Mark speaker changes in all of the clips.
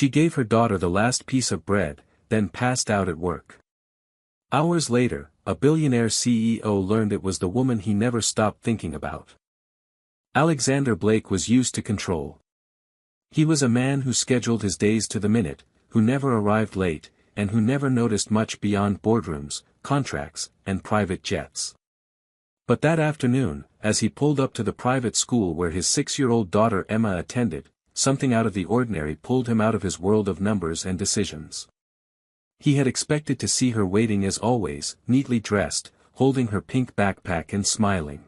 Speaker 1: She gave her daughter the last piece of bread, then passed out at work. Hours later, a billionaire CEO learned it was the woman he never stopped thinking about. Alexander Blake was used to control. He was a man who scheduled his days to the minute, who never arrived late, and who never noticed much beyond boardrooms, contracts, and private jets. But that afternoon, as he pulled up to the private school where his 6-year-old daughter Emma attended, something out of the ordinary pulled him out of his world of numbers and decisions. He had expected to see her waiting as always, neatly dressed, holding her pink backpack and smiling.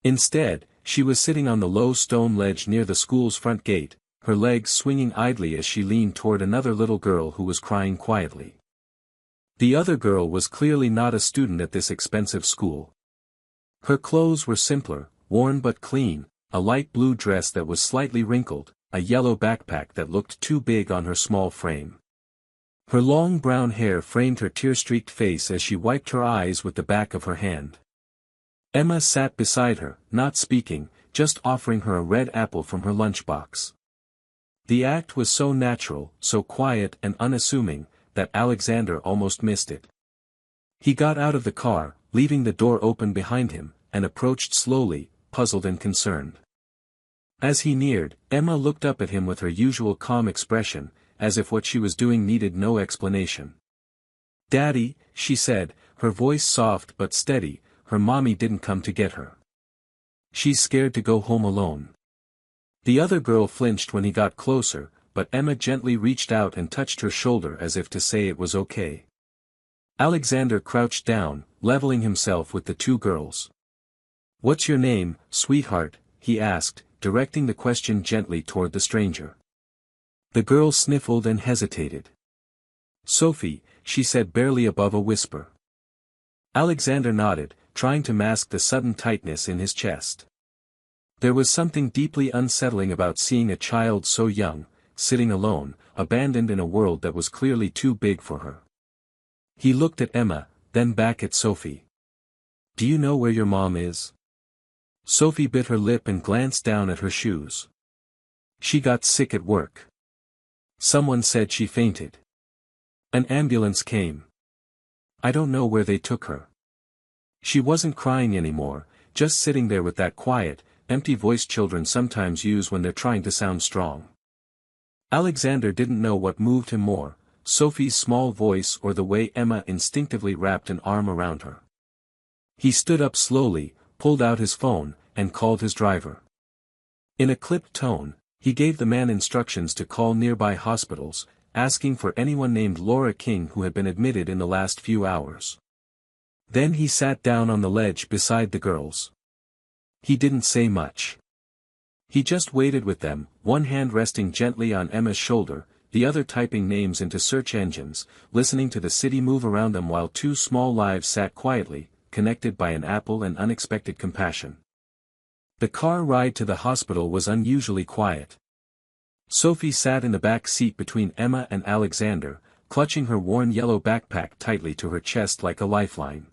Speaker 1: Instead, she was sitting on the low stone ledge near the school's front gate, her legs swinging idly as she leaned toward another little girl who was crying quietly. The other girl was clearly not a student at this expensive school. Her clothes were simpler, worn but clean, a light blue dress that was slightly wrinkled, a yellow backpack that looked too big on her small frame. Her long brown hair framed her tear-streaked face as she wiped her eyes with the back of her hand. Emma sat beside her, not speaking, just offering her a red apple from her lunchbox. The act was so natural, so quiet and unassuming, that Alexander almost missed it. He got out of the car, leaving the door open behind him, and approached slowly, puzzled and concerned. As he neared, Emma looked up at him with her usual calm expression, as if what she was doing needed no explanation. "Daddy," she said, her voice soft but steady, her mommy didn't come to get her. "She's scared to go home alone." The other girl flinched when he got closer, but Emma gently reached out and touched her shoulder as if to say it was okay. Alexander crouched down, leveling himself with the two girls. "What's your name, sweetheart?" he asked, directing the question gently toward the stranger. The girl sniffled and hesitated. "Sophie," she said barely above a whisper. Alexander nodded, trying to mask the sudden tightness in his chest. There was something deeply unsettling about seeing a child so young, sitting alone, abandoned in a world that was clearly too big for her. He looked at Emma, then back at Sophie. "Do you know where your mom is?" Sophie bit her lip and glanced down at her shoes. "She got sick at work. Someone said she fainted. An ambulance came. I don't know where they took her." She wasn't crying anymore, just sitting there with that quiet, empty voice children sometimes use when they're trying to sound strong. Alexander didn't know what moved him more, Sophie's small voice or the way Emma instinctively wrapped an arm around her. He stood up slowly, pulled out his phone, and called his driver. In a clipped tone, he gave the man instructions to call nearby hospitals, asking for anyone named Laura King who had been admitted in the last few hours. Then he sat down on the ledge beside the girls. He didn't say much. He just waited with them, one hand resting gently on Emma's shoulder, the other typing names into search engines, listening to the city move around them while two small lives sat quietly, connected by an apple and unexpected compassion. The car ride to the hospital was unusually quiet. Sophie sat in the back seat between Emma and Alexander, clutching her worn yellow backpack tightly to her chest like a lifeline.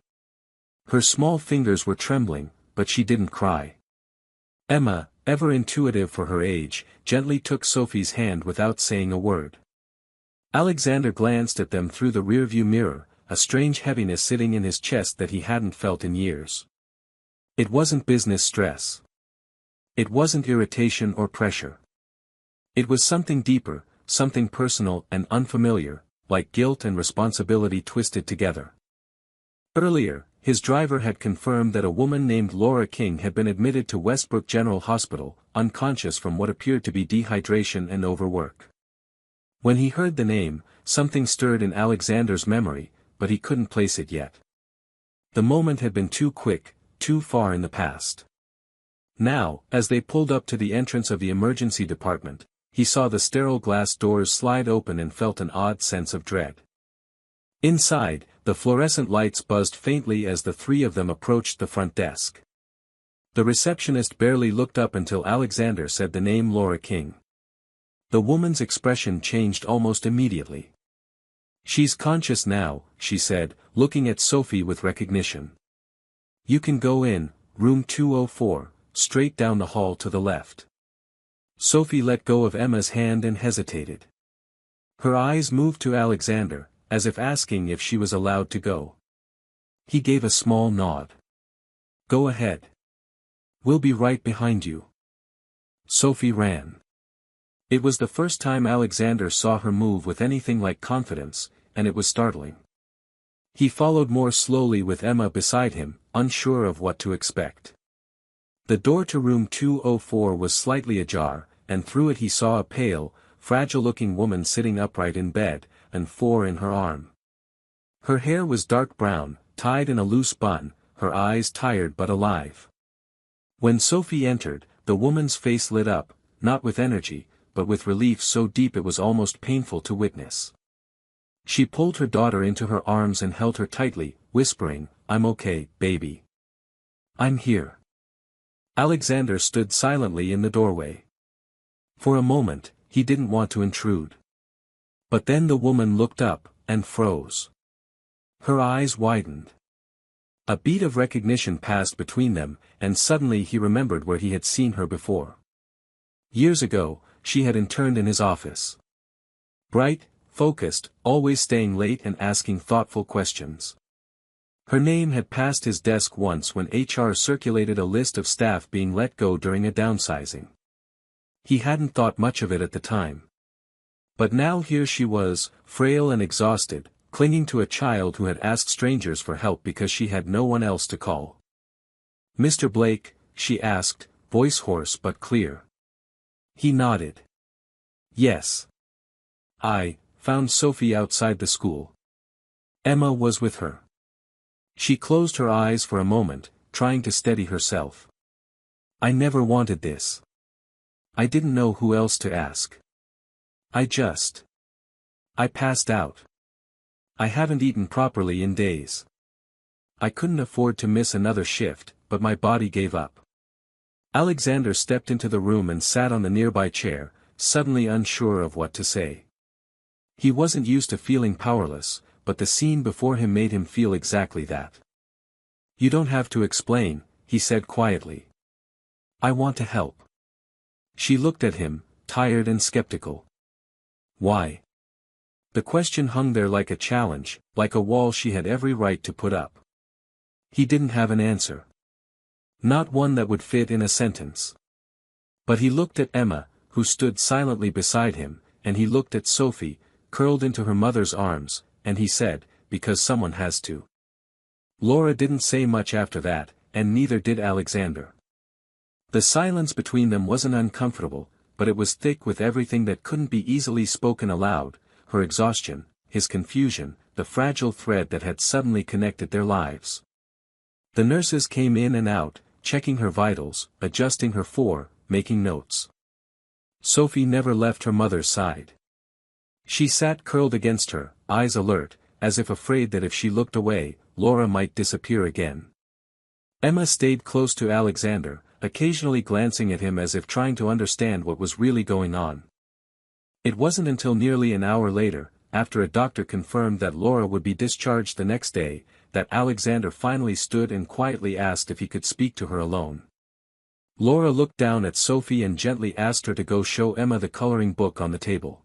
Speaker 1: Her small fingers were trembling, but she didn't cry. Emma, ever intuitive for her age, gently took Sophie's hand without saying a word. Alexander glanced at them through the rearview mirror, a strange heaviness sitting in his chest that he hadn't felt in years. It wasn't business stress. It wasn't irritation or pressure. It was something deeper, something personal and unfamiliar, like guilt and responsibility twisted together. Earlier, his driver had confirmed that a woman named Laura King had been admitted to Westbrook General Hospital, unconscious from what appeared to be dehydration and overwork. When he heard the name, something stirred in Alexander's memory, but he couldn't place it yet. The moment had been too quick, too far in the past. Now, as they pulled up to the entrance of the emergency department, he saw the sterile glass doors slide open and felt an odd sense of dread. Inside, the fluorescent lights buzzed faintly as the three of them approached the front desk. The receptionist barely looked up until Alexander said the name Laura King. The woman's expression changed almost immediately. "She's conscious now," she said, looking at Sophie with recognition. "You can go in, room 204, straight down the hall to the left." Sophie let go of Emma's hand and hesitated. Her eyes moved to Alexander, as if asking if she was allowed to go. He gave a small nod. Go ahead. We'll be right behind you. Sophie ran. It was the first time Alexander saw her move with anything like confidence, and it was startling. He followed more slowly with Emma beside him, unsure of what to expect. The door to room 204 was slightly ajar, and through it he saw a pale, fragile-looking woman sitting upright in bed, and 4 in her arm. Her hair was dark brown, tied in a loose bun, her eyes tired but alive. When Sophie entered, the woman's face lit up, not with energy, but with relief so deep it was almost painful to witness. She pulled her daughter into her arms and held her tightly, whispering, "I'm okay, baby. I'm here." Alexander stood silently in the doorway. For a moment, he didn't want to intrude. But then the woman looked up, and froze. Her eyes widened. A beat of recognition passed between them, and suddenly he remembered where he had seen her before. Years ago, she had interned in his office. Bright, focused, always staying late and asking thoughtful questions. Her name had passed his desk once when HR circulated a list of staff being let go during a downsizing. He hadn't thought much of it at the time. But now here she was, frail and exhausted, clinging to a child who had asked strangers for help because she had no one else to call. "Mr. Blake," she asked, voice hoarse but clear. He nodded. "Yes. I found Sophie outside the school. Emma was with her." She closed her eyes for a moment, trying to steady herself. "I never wanted this. I didn't know who else to ask. I passed out. I haven't eaten properly in days. I couldn't afford to miss another shift, but my body gave up." Alexander stepped into the room and sat on the nearby chair, suddenly unsure of what to say. He wasn't used to feeling powerless, but the scene before him made him feel exactly that. "You don't have to explain," he said quietly. "I want to help." She looked at him, tired and skeptical. "Why?" The question hung there like a challenge, like a wall she had every right to put up. He didn't have an answer. Not one that would fit in a sentence. But he looked at Emma, who stood silently beside him, and he looked at Sophie, curled into her mother's arms, and he said, "Because someone has to." Laura didn't say much after that, and neither did Alexander. The silence between them wasn't uncomfortable, but it was thick with everything that couldn't be easily spoken aloud, her exhaustion, his confusion, the fragile thread that had suddenly connected their lives. The nurses came in and out, checking her vitals, adjusting her making notes. Sophie never left her mother's side. She sat curled against her, eyes alert, as if afraid that if she looked away, Laura might disappear again. Emma stayed close to Alexander, occasionally glancing at him as if trying to understand what was really going on. It wasn't until nearly an hour later, after a doctor confirmed that Laura would be discharged the next day, that Alexander finally stood and quietly asked if he could speak to her alone. Laura looked down at Sophie and gently asked her to go show Emma the coloring book on the table.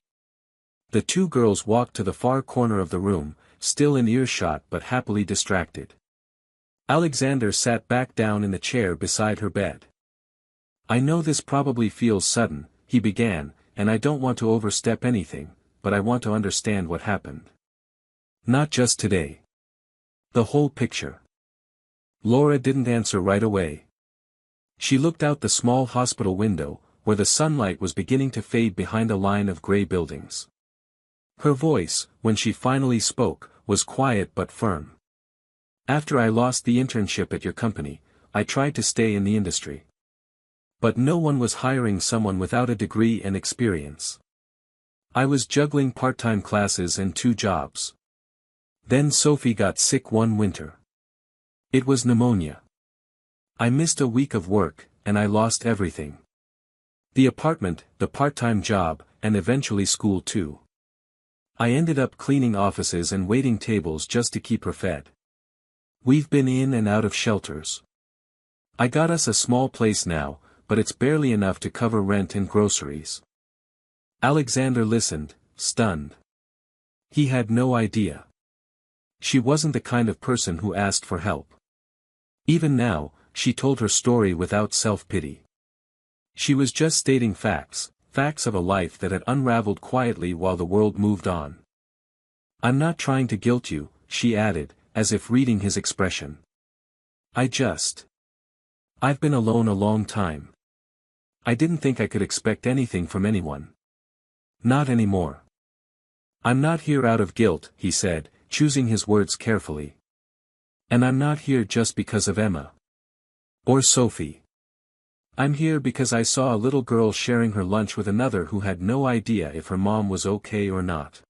Speaker 1: The two girls walked to the far corner of the room, still in earshot but happily distracted. Alexander sat back down in the chair beside her bed. "I know this probably feels sudden," he began, "and I don't want to overstep anything, but I want to understand what happened. Not just today. The whole picture." Laura didn't answer right away. She looked out the small hospital window, where the sunlight was beginning to fade behind a line of gray buildings. Her voice, when she finally spoke, was quiet but firm. "After I lost the internship at your company, I tried to stay in the industry. But no one was hiring someone without a degree and experience. I was juggling part-time classes and 2 jobs. Then Sophie got sick one winter. It was pneumonia. I missed a week of work, and I lost everything. The apartment, the part-time job, and eventually school too. I ended up cleaning offices and waiting tables just to keep her fed. We've been in and out of shelters. I got us a small place now, but it's barely enough to cover rent and groceries." Alexander listened, stunned. He had no idea. She wasn't the kind of person who asked for help. Even now, she told her story without self-pity. She was just stating facts, facts of a life that had unraveled quietly while the world moved on. "I'm not trying to guilt you," she added, as if reading his expression. I've been alone a long time. I didn't think I could expect anything from anyone. Not anymore. I'm not here out of guilt," he said, choosing his words carefully. "And I'm not here just because of Emma. Or Sophie. I'm here because I saw a little girl sharing her lunch with another who had no idea if her mom was okay or not.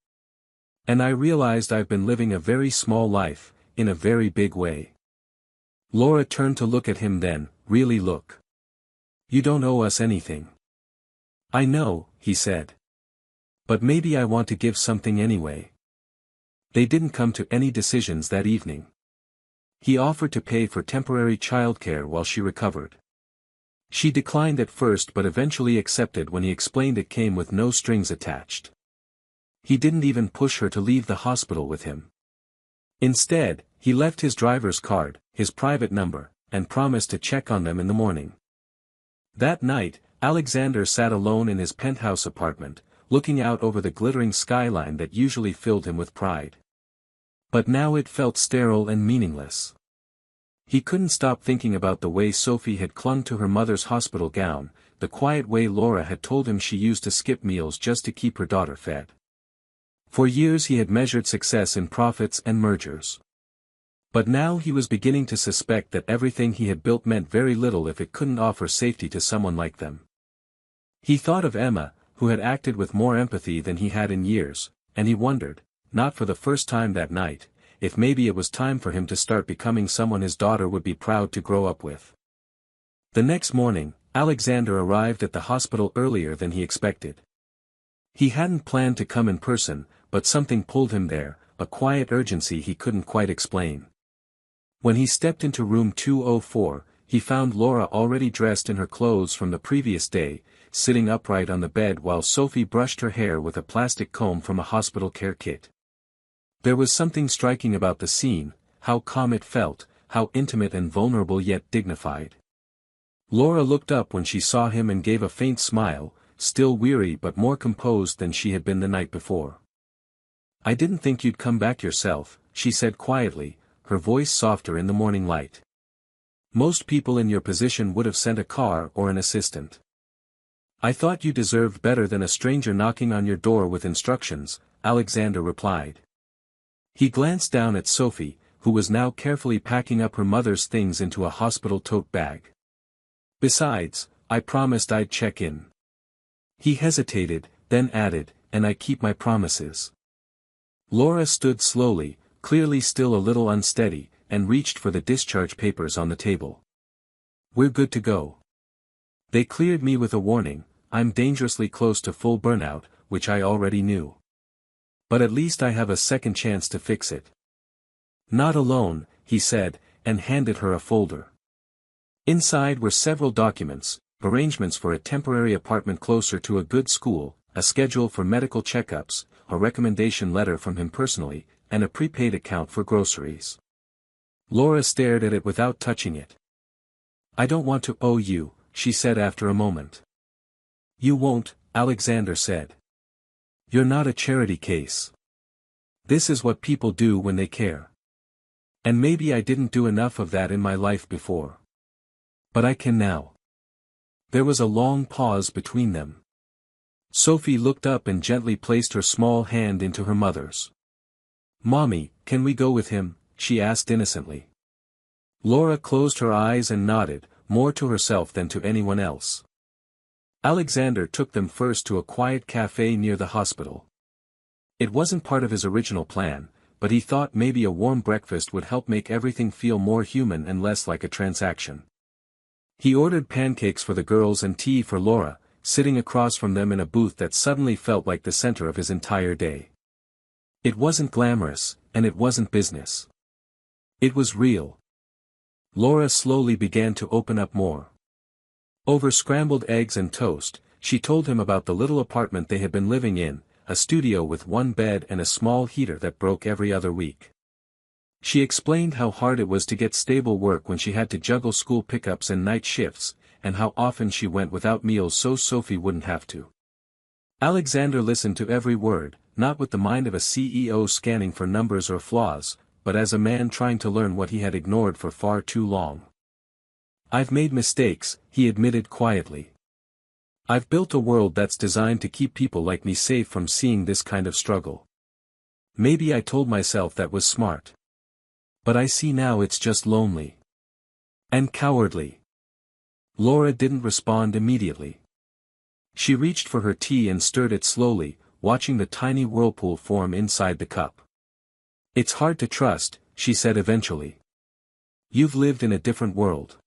Speaker 1: And I realized I've been living a very small life, in a very big way." Laura turned to look at him then, "Really look. You don't owe us anything." "I know," he said. "But maybe I want to give something anyway." They didn't come to any decisions that evening. He offered to pay for temporary childcare while she recovered. She declined at first but eventually accepted when he explained it came with no strings attached. He didn't even push her to leave the hospital with him. Instead, he left his driver's card, his private number, and promised to check on them in the morning. That night, Alexander sat alone in his penthouse apartment, looking out over the glittering skyline that usually filled him with pride. But now it felt sterile and meaningless. He couldn't stop thinking about the way Sophie had clung to her mother's hospital gown, the quiet way Laura had told him she used to skip meals just to keep her daughter fed. For years he had measured success in profits and mergers. But now he was beginning to suspect that everything he had built meant very little if it couldn't offer safety to someone like them. He thought of Emma, who had acted with more empathy than he had in years, and he wondered, not for the first time that night, if maybe it was time for him to start becoming someone his daughter would be proud to grow up with. The next morning, Alexander arrived at the hospital earlier than he expected. He hadn't planned to come in person, but something pulled him there, a quiet urgency he couldn't quite explain. When he stepped into room 204, he found Laura already dressed in her clothes from the previous day, sitting upright on the bed while Sophie brushed her hair with a plastic comb from a hospital care kit. There was something striking about the scene, how calm it felt, how intimate and vulnerable yet dignified. Laura looked up when she saw him and gave a faint smile, still weary but more composed than she had been the night before. "I didn't think you'd come back yourself," she said quietly, her voice softer in the morning light. "Most people in your position would have sent a car or an assistant. I thought you deserved better than a stranger knocking on your door with instructions," Alexander replied. He glanced down at Sophie, who was now carefully packing up her mother's things into a hospital tote bag. "Besides, I promised I'd check in." He hesitated, then added, "And I keep my promises." Laura stood slowly, clearly still a little unsteady, and reached for the discharge papers on the table. "We're good to go. They cleared me with a warning, I'm dangerously close to full burnout, which I already knew. But at least I have a second chance to fix it." "Not alone," he said, and handed her a folder. Inside were several documents, arrangements for a temporary apartment closer to a good school, a schedule for medical checkups, a recommendation letter from him personally, and a prepaid account for groceries. Laura stared at it without touching it. "I don't want to owe you," she said after a moment. "You won't," Alexander said. "You're not a charity case. This is what people do when they care. And maybe I didn't do enough of that in my life before. But I can now." There was a long pause between them. Sophie looked up and gently placed her small hand into her mother's. "Mommy, can we go with him?" she asked innocently. Laura closed her eyes and nodded, more to herself than to anyone else. Alexander took them first to a quiet cafe near the hospital. It wasn't part of his original plan, but he thought maybe a warm breakfast would help make everything feel more human and less like a transaction. He ordered pancakes for the girls and tea for Laura, sitting across from them in a booth that suddenly felt like the center of his entire day. It wasn't glamorous, and it wasn't business. It was real. Laura slowly began to open up more. Over scrambled eggs and toast, she told him about the little apartment they had been living in, a studio with one bed and a small heater that broke every other week. She explained how hard it was to get stable work when she had to juggle school pickups and night shifts, and how often she went without meals so Sophie wouldn't have to. Alexander listened to every word, not with the mind of a CEO scanning for numbers or flaws, but as a man trying to learn what he had ignored for far too long. "I've made mistakes," he admitted quietly. "I've built a world that's designed to keep people like me safe from seeing this kind of struggle. Maybe I told myself that was smart. But I see now it's just lonely. And cowardly." Laura didn't respond immediately. She reached for her tea and stirred it slowly, watching the tiny whirlpool form inside the cup. "It's hard to trust," she said eventually. "You've lived in a different world.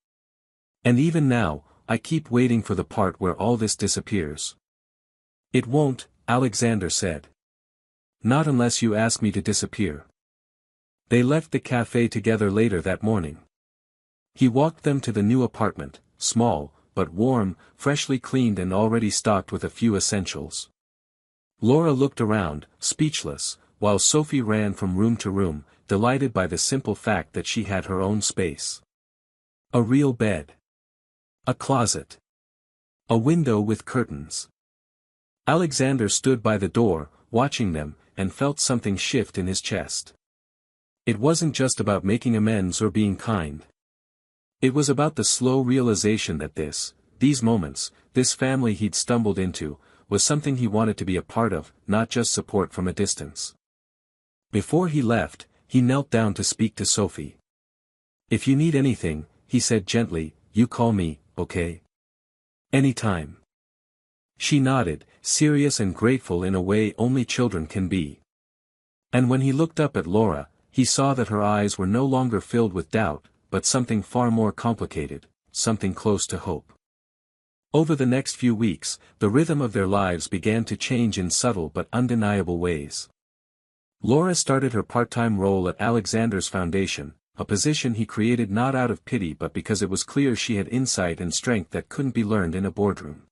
Speaker 1: And even now, I keep waiting for the part where all this disappears." "It won't," Alexander said. "Not unless you ask me to disappear." They left the cafe together later that morning. He walked them to the new apartment, small, but warm, freshly cleaned and already stocked with a few essentials. Laura looked around, speechless, while Sophie ran from room to room, delighted by the simple fact that she had her own space. A real bed. A closet. A window with curtains. Alexander stood by the door, watching them, and felt something shift in his chest. It wasn't just about making amends or being kind. It was about the slow realization that these moments, this family he'd stumbled into, was something he wanted to be a part of, not just support from a distance. Before he left, he knelt down to speak to Sophie. "If you need anything," he said gently, "you call me, okay? Anytime." She nodded, serious and grateful in a way only children can be. And when he looked up at Laura, he saw that her eyes were no longer filled with doubt, but something far more complicated, something close to hope. Over the next few weeks, the rhythm of their lives began to change in subtle but undeniable ways. Laura started her part-time role at Alexander's foundation, a position he created not out of pity but because it was clear she had insight and strength that couldn't be learned in a boardroom.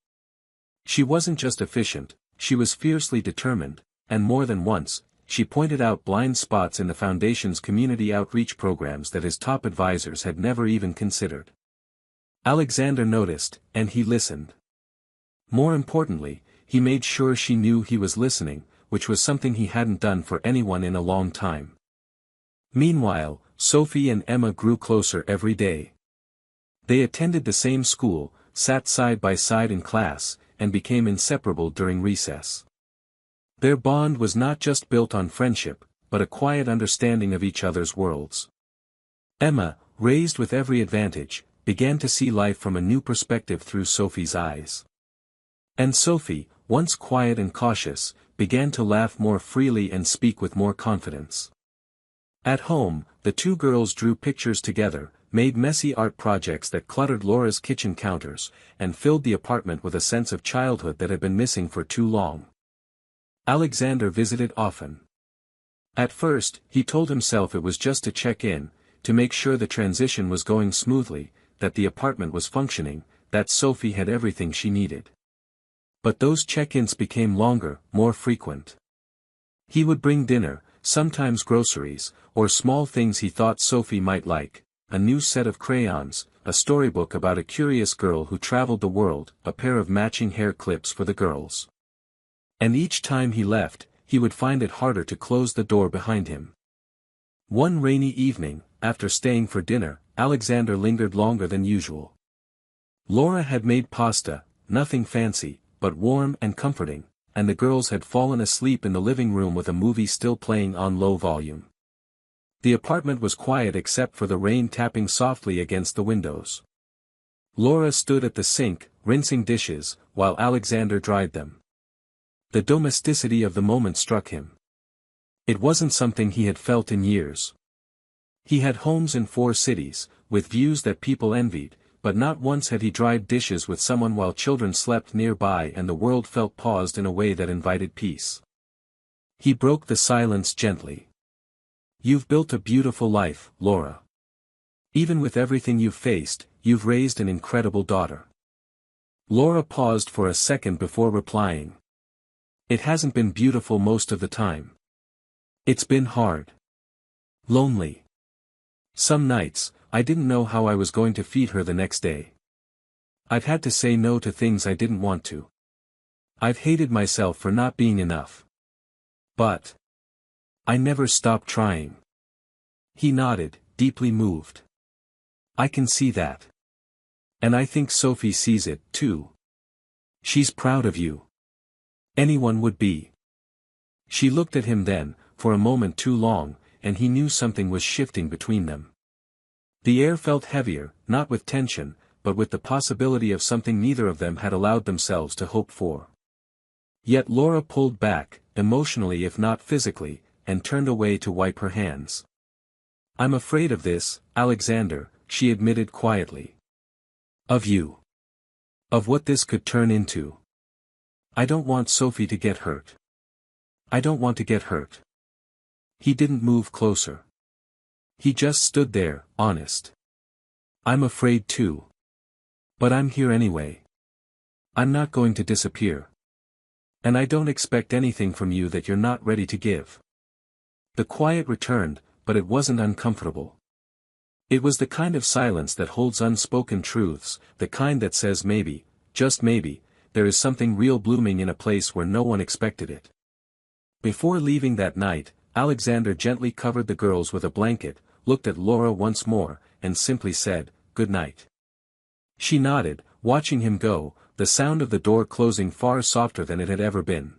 Speaker 1: She wasn't just efficient, she was fiercely determined, and more than once, she pointed out blind spots in the foundation's community outreach programs that his top advisors had never even considered. Alexander noticed, and he listened. More importantly, he made sure she knew he was listening, which was something he hadn't done for anyone in a long time. Meanwhile, Sophie and Emma grew closer every day. They attended the same school, sat side by side in class, and became inseparable during recess. Their bond was not just built on friendship, but a quiet understanding of each other's worlds. Emma, raised with every advantage, began to see life from a new perspective through Sophie's eyes. And Sophie, once quiet and cautious, began to laugh more freely and speak with more confidence. At home, the two girls drew pictures together, made messy art projects that cluttered Laura's kitchen counters, and filled the apartment with a sense of childhood that had been missing for too long. Alexander visited often. At first, he told himself it was just to check in, to make sure the transition was going smoothly, that the apartment was functioning, that Sophie had everything she needed. But those check-ins became longer, more frequent. He would bring dinner, sometimes groceries, or small things he thought Sophie might like, a new set of crayons, a storybook about a curious girl who traveled the world, a pair of matching hair clips for the girls. And each time he left, he would find it harder to close the door behind him. One rainy evening, after staying for dinner, Alexander lingered longer than usual. Laura had made pasta, nothing fancy, but warm and comforting, and the girls had fallen asleep in the living room with a movie still playing on low volume. The apartment was quiet except for the rain tapping softly against the windows. Laura stood at the sink, rinsing dishes, while Alexander dried them. The domesticity of the moment struck him. It wasn't something he had felt in years. He had homes in 4 cities, with views that people envied, but not once had he dried dishes with someone while children slept nearby and the world felt paused in a way that invited peace. He broke the silence gently. "You've built a beautiful life, Laura. Even with everything you've faced, you've raised an incredible daughter." Laura paused for a second before replying. It hasn't been beautiful most of the time. It's been hard. Lonely. Some nights, I didn't know how I was going to feed her the next day. I've had to say no to things I didn't want to. I've hated myself for not being enough. But I never stopped trying. He nodded, deeply moved. I can see that. And I think Sophie sees it, too. She's proud of you. Anyone would be. She looked at him then, for a moment too long, and he knew something was shifting between them. The air felt heavier, not with tension, but with the possibility of something neither of them had allowed themselves to hope for. Yet Laura pulled back, emotionally if not physically, and turned away to wipe her hands. I'm afraid of this, Alexander, she admitted quietly. Of you. Of what this could turn into. I don't want Sophie to get hurt. I don't want to get hurt. He didn't move closer. He just stood there, honest. I'm afraid too. But I'm here anyway. I'm not going to disappear. And I don't expect anything from you that you're not ready to give. The quiet returned, but it wasn't uncomfortable. It was the kind of silence that holds unspoken truths, the kind that says maybe, just maybe, there is something real blooming in a place where no one expected it. Before leaving that night, Alexander gently covered the girls with a blanket, looked at Laura once more, and simply said, "Good night." She nodded, watching him go, the sound of the door closing far softer than it had ever been.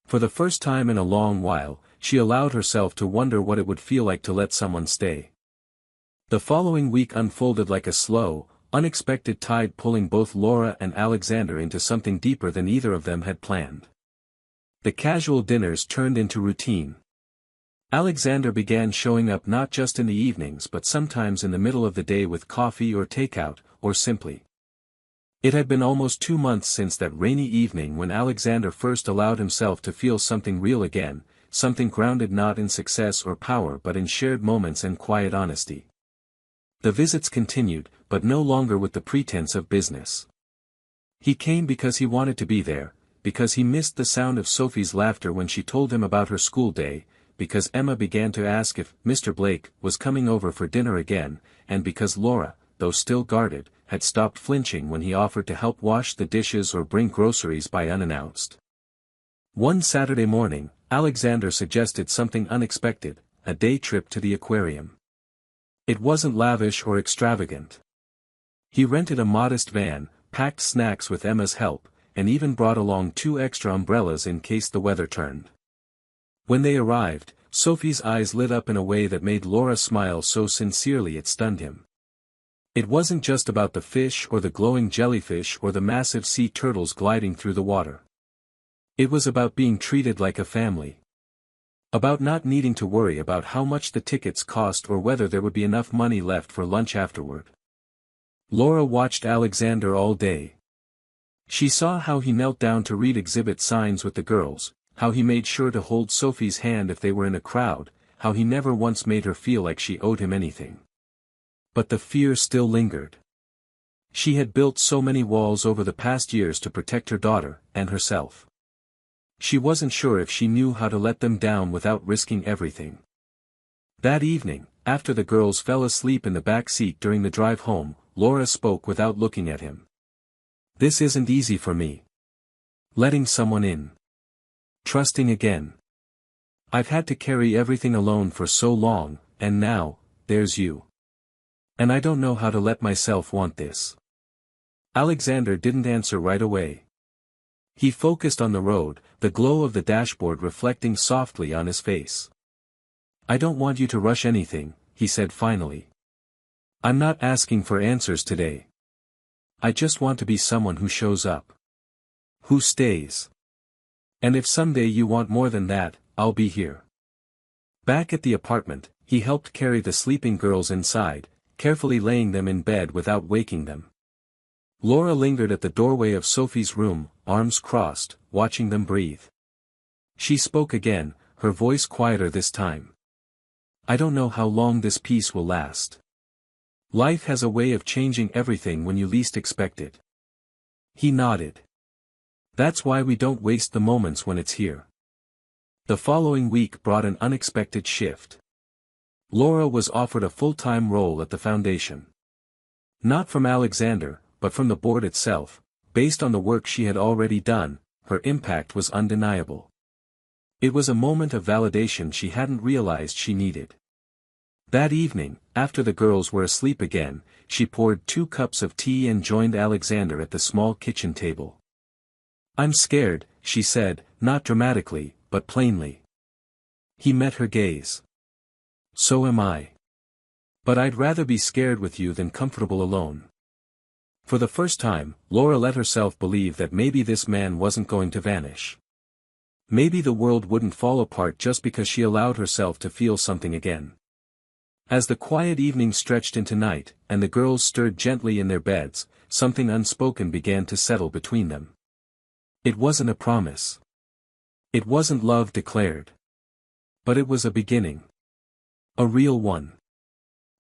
Speaker 1: For the first time in a long while, she allowed herself to wonder what it would feel like to let someone stay. The following week unfolded like a slow, unexpected tide pulling both Laura and Alexander into something deeper than either of them had planned. The casual dinners turned into routine. Alexander began showing up not just in the evenings but sometimes in the middle of the day with coffee or takeout, or simply. It had been almost 2 months since that rainy evening when Alexander first allowed himself to feel something real again, something grounded not in success or power but in shared moments and quiet honesty. The visits continued, but no longer with the pretense of business. He came because he wanted to be there, because he missed the sound of Sophie's laughter when she told him about her school day, because Emma began to ask if Mr. Blake was coming over for dinner again, and because Laura, though still guarded, had stopped flinching when he offered to help wash the dishes or bring groceries by unannounced. One Saturday morning, Alexander suggested something unexpected, a day trip to the aquarium. It wasn't lavish or extravagant. He rented a modest van, packed snacks with Emma's help, and even brought along 2 extra umbrellas in case the weather turned. When they arrived, Sophie's eyes lit up in a way that made Laura smile so sincerely it stunned him. It wasn't just about the fish or the glowing jellyfish or the massive sea turtles gliding through the water. It was about being treated like a family. About not needing to worry about how much the tickets cost or whether there would be enough money left for lunch afterward. Laura watched Alexander all day. She saw how he knelt down to read exhibit signs with the girls, how he made sure to hold Sophie's hand if they were in a crowd, how he never once made her feel like she owed him anything. But the fear still lingered. She had built so many walls over the past years to protect her daughter, and herself. She wasn't sure if she knew how to let them down without risking everything. That evening, after the girls fell asleep in the back seat during the drive home, Laura spoke without looking at him. This isn't easy for me. Letting someone in. Trusting again. I've had to carry everything alone for so long, and now, there's you. And I don't know how to let myself want this. Alexander didn't answer right away. He focused on the road, the glow of the dashboard reflecting softly on his face. I don't want you to rush anything, he said finally. I'm not asking for answers today. I just want to be someone who shows up. Who stays. And if someday you want more than that, I'll be here. Back at the apartment, he helped carry the sleeping girls inside, carefully laying them in bed without waking them. Laura lingered at the doorway of Sophie's room, arms crossed, watching them breathe. She spoke again, her voice quieter this time. I don't know how long this peace will last. Life has a way of changing everything when you least expect it. He nodded. That's why we don't waste the moments when it's here. The following week brought an unexpected shift. Laura was offered a full-time role at the foundation. Not from Alexander, but from the board itself. Based on the work she had already done, her impact was undeniable. It was a moment of validation she hadn't realized she needed. That evening, after the girls were asleep again, she poured 2 cups of tea and joined Alexander at the small kitchen table. "I'm scared," she said, not dramatically, but plainly. He met her gaze. "So am I. But I'd rather be scared with you than comfortable alone." For the first time, Laura let herself believe that maybe this man wasn't going to vanish. Maybe the world wouldn't fall apart just because she allowed herself to feel something again. As the quiet evening stretched into night, and the girls stirred gently in their beds, something unspoken began to settle between them. It wasn't a promise. It wasn't love declared. But it was a beginning. A real one.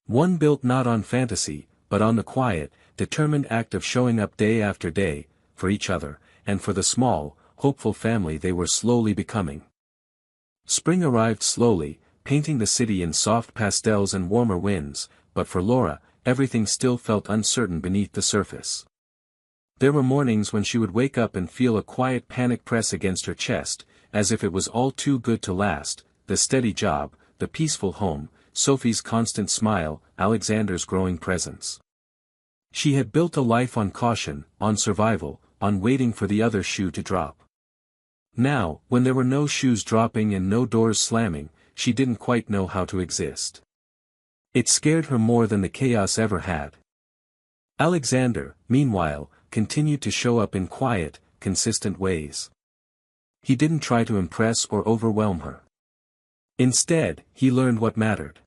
Speaker 1: One built not on fantasy, but on the quiet, determined act of showing up day after day, for each other, and for the small, hopeful family they were slowly becoming. Spring arrived slowly, painting the city in soft pastels and warmer winds, but for Laura, everything still felt uncertain beneath the surface. There were mornings when she would wake up and feel a quiet panic press against her chest, as if it was all too good to last: the steady job, the peaceful home, Sophie's constant smile, Alexander's growing presence. She had built a life on caution, on survival, on waiting for the other shoe to drop. Now, when there were no shoes dropping and no doors slamming, she didn't quite know how to exist. It scared her more than the chaos ever had. Alexander, meanwhile, continued to show up in quiet, consistent ways. He didn't try to impress or overwhelm her. Instead, he learned what mattered.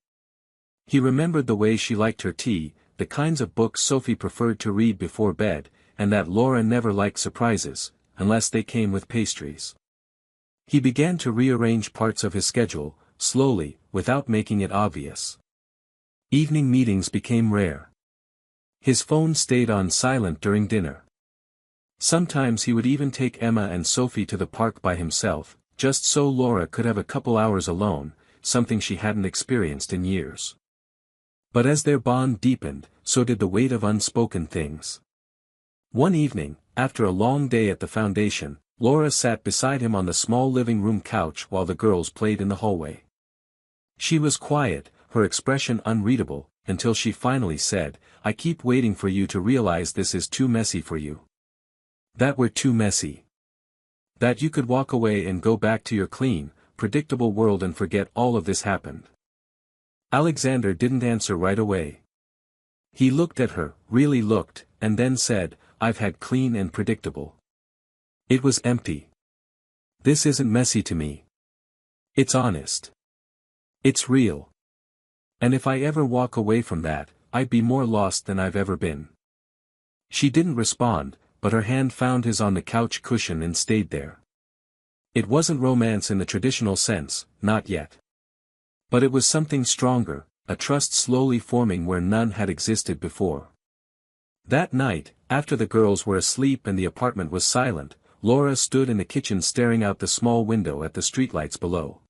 Speaker 1: He remembered the way she liked her tea, the kinds of books Sophie preferred to read before bed, and that Laura never liked surprises, unless they came with pastries. He began to rearrange parts of his schedule, slowly, without making it obvious. Evening meetings became rare. His phone stayed on silent during dinner. Sometimes he would even take Emma and Sophie to the park by himself, just so Laura could have a couple hours alone, something she hadn't experienced in years. But as their bond deepened, so did the weight of unspoken things. One evening, after a long day at the foundation, Laura sat beside him on the small living room couch while the girls played in the hallway. She was quiet, her expression unreadable, until she finally said, "I keep waiting for you to realize this is too messy for you. That we're too messy. That you could walk away and go back to your clean, predictable world and forget all of this happened." Alexander didn't answer right away. He looked at her, really looked, and then said, "I've had clean and predictable. It was empty. This isn't messy to me. It's honest. It's real. And if I ever walk away from that, I'd be more lost than I've ever been." She didn't respond, but her hand found his on the couch cushion and stayed there. It wasn't romance in the traditional sense, not yet. But it was something stronger, a trust slowly forming where none had existed before. That night, after the girls were asleep and the apartment was silent, Laura stood in the kitchen staring out the small window at the streetlights below.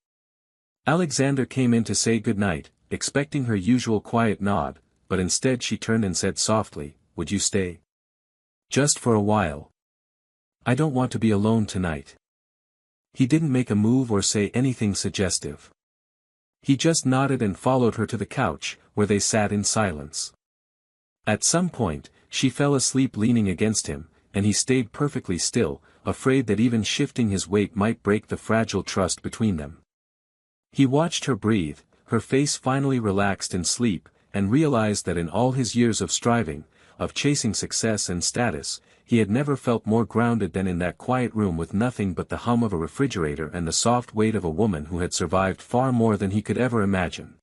Speaker 1: Alexander came in to say goodnight, expecting her usual quiet nod, but instead she turned and said softly, "Would you stay? Just for a while. I don't want to be alone tonight." He didn't make a move or say anything suggestive. He just nodded and followed her to the couch, where they sat in silence. At some point, she fell asleep leaning against him, and he stayed perfectly still, afraid that even shifting his weight might break the fragile trust between them. He watched her breathe, her face finally relaxed in sleep, and realized that in all his years of striving, of chasing success and status, he had never felt more grounded than in that quiet room with nothing but the hum of a refrigerator and the soft weight of a woman who had survived far more than he could ever imagine.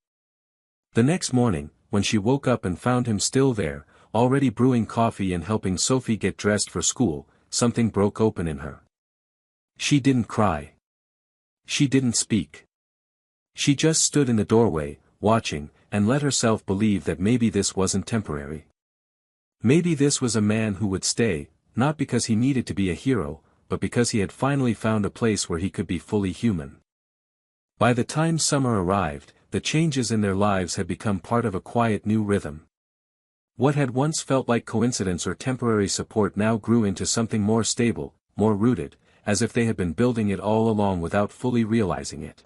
Speaker 1: The next morning, when she woke up and found him still there, already brewing coffee and helping Sophie get dressed for school, something broke open in her. She didn't cry. She didn't speak. She just stood in the doorway, watching, and let herself believe that maybe this wasn't temporary. Maybe this was a man who would stay, not because he needed to be a hero, but because he had finally found a place where he could be fully human. By the time summer arrived, the changes in their lives had become part of a quiet new rhythm. What had once felt like coincidence or temporary support now grew into something more stable, more rooted, as if they had been building it all along without fully realizing it.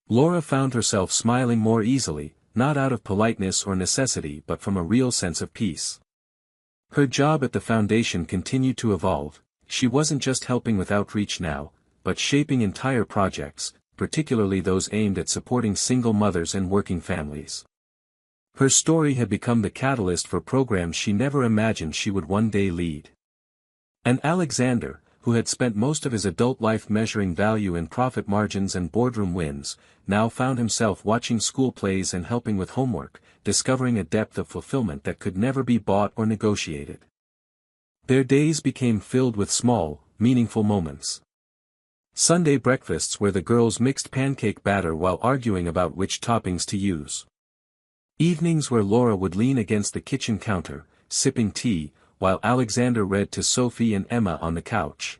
Speaker 1: Laura found herself smiling more easily, not out of politeness or necessity but from a real sense of peace. Her job at the foundation continued to evolve. She wasn't just helping with outreach now, but shaping entire projects, particularly those aimed at supporting single mothers and working families. Her story had become the catalyst for programs she never imagined she would one day lead. And Alexander, who had spent most of his adult life measuring value in profit margins and boardroom wins, now found himself watching school plays and helping with homework, discovering a depth of fulfillment that could never be bought or negotiated. Their days became filled with small, meaningful moments. Sunday breakfasts where the girls mixed pancake batter while arguing about which toppings to use. Evenings where Laura would lean against the kitchen counter, sipping tea, while Alexander read to Sophie and Emma on the couch.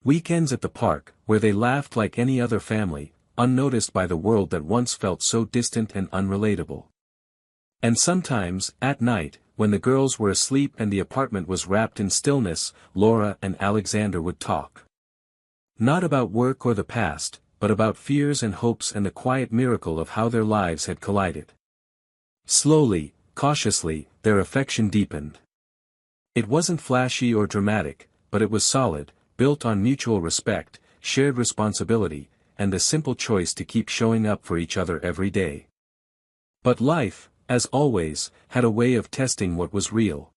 Speaker 1: Weekends at the park, where they laughed like any other family, unnoticed by the world that once felt so distant and unrelatable. And sometimes, at night, when the girls were asleep and the apartment was wrapped in stillness, Laura and Alexander would talk. Not about work or the past, but about fears and hopes and the quiet miracle of how their lives had collided. Slowly, cautiously, their affection deepened. It wasn't flashy or dramatic, but it was solid, built on mutual respect, shared responsibility, and the simple choice to keep showing up for each other every day. But life, as always, had a way of testing what was real.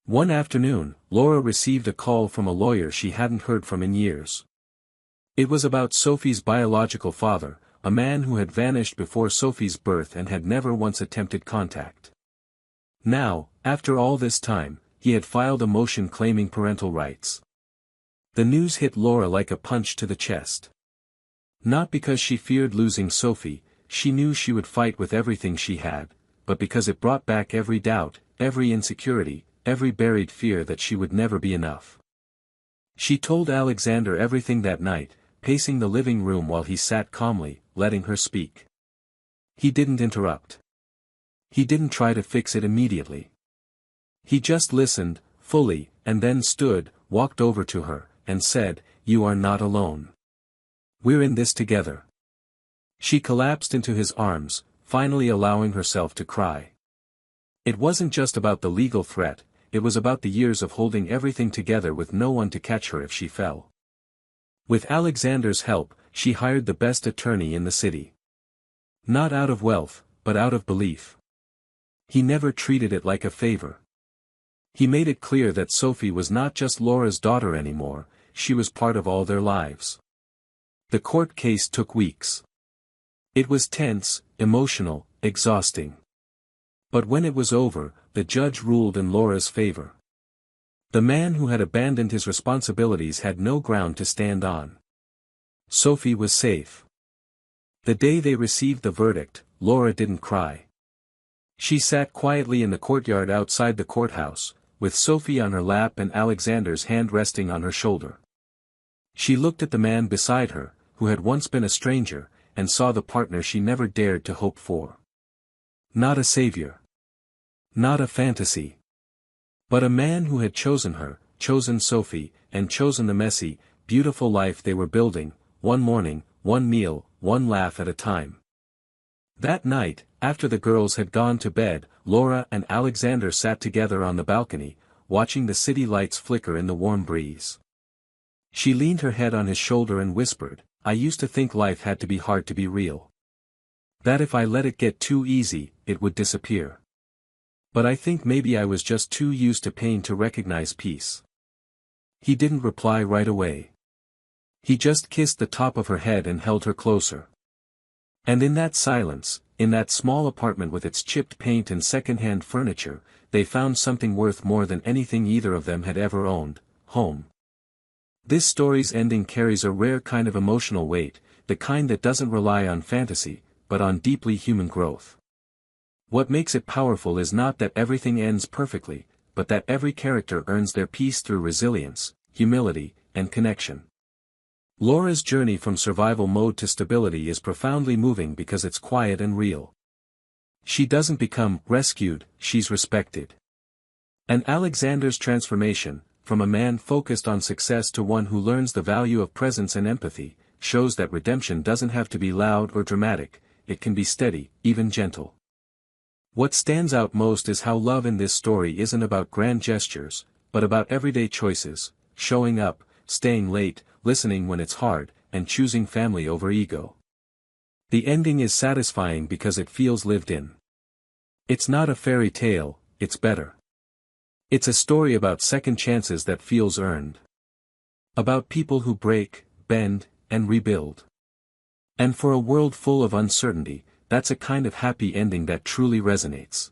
Speaker 1: One afternoon, Laura received a call from a lawyer she hadn't heard from in years. It was about Sophie's biological father, a man who had vanished before Sophie's birth and had never once attempted contact. Now, after all this time, he had filed a motion claiming parental rights. The news hit Laura like a punch to the chest. Not because she feared losing Sophie, she knew she would fight with everything she had, but because it brought back every doubt, every insecurity, every buried fear that she would never be enough. She told Alexander everything that night, pacing the living room while he sat calmly, letting her speak. He didn't interrupt. He didn't try to fix it immediately. He just listened, fully, and then stood, walked over to her, and said, "You are not alone. We're in this together." She collapsed into his arms, finally allowing herself to cry. It wasn't just about the legal threat, it was about the years of holding everything together with no one to catch her if she fell. With Alexander's help, she hired the best attorney in the city. Not out of wealth, but out of belief. He never treated it like a favor. He made it clear that Sophie was not just Laura's daughter anymore, she was part of all their lives. The court case took weeks. It was tense, emotional, exhausting. But when it was over, the judge ruled in Laura's favor. The man who had abandoned his responsibilities had no ground to stand on. Sophie was safe. The day they received the verdict, Laura didn't cry. She sat quietly in the courtyard outside the courthouse, with Sophie on her lap and Alexander's hand resting on her shoulder. She looked at the man beside her, who had once been a stranger, and saw the partner she never dared to hope for. Not a savior. Not a fantasy. But a man who had chosen her, chosen Sophie, and chosen the messy, beautiful life they were building, one morning, one meal, one laugh at a time. That night, after the girls had gone to bed, Laura and Alexander sat together on the balcony, watching the city lights flicker in the warm breeze. She leaned her head on his shoulder and whispered, "I used to think life had to be hard to be real. That if I let it get too easy, it would disappear. But I think maybe I was just too used to pain to recognize peace." He didn't reply right away. He just kissed the top of her head and held her closer. And in that silence, in that small apartment with its chipped paint and second-hand furniture, they found something worth more than anything either of them had ever owned: home. This story's ending carries a rare kind of emotional weight, the kind that doesn't rely on fantasy, but on deeply human growth. What makes it powerful is not that everything ends perfectly, but that every character earns their peace through resilience, humility, and connection. Laura's journey from survival mode to stability is profoundly moving because it's quiet and real. She doesn't become rescued, she's respected. And Alexander's transformation, from a man focused on success to one who learns the value of presence and empathy, shows that redemption doesn't have to be loud or dramatic, it can be steady, even gentle. What stands out most is how love in this story isn't about grand gestures, but about everyday choices, showing up, staying late, listening when it's hard, and choosing family over ego. The ending is satisfying because it feels lived in. It's not a fairy tale, it's better. It's a story about second chances that feels earned. About people who break, bend, and rebuild. And for a world full of uncertainty, that's a kind of happy ending that truly resonates.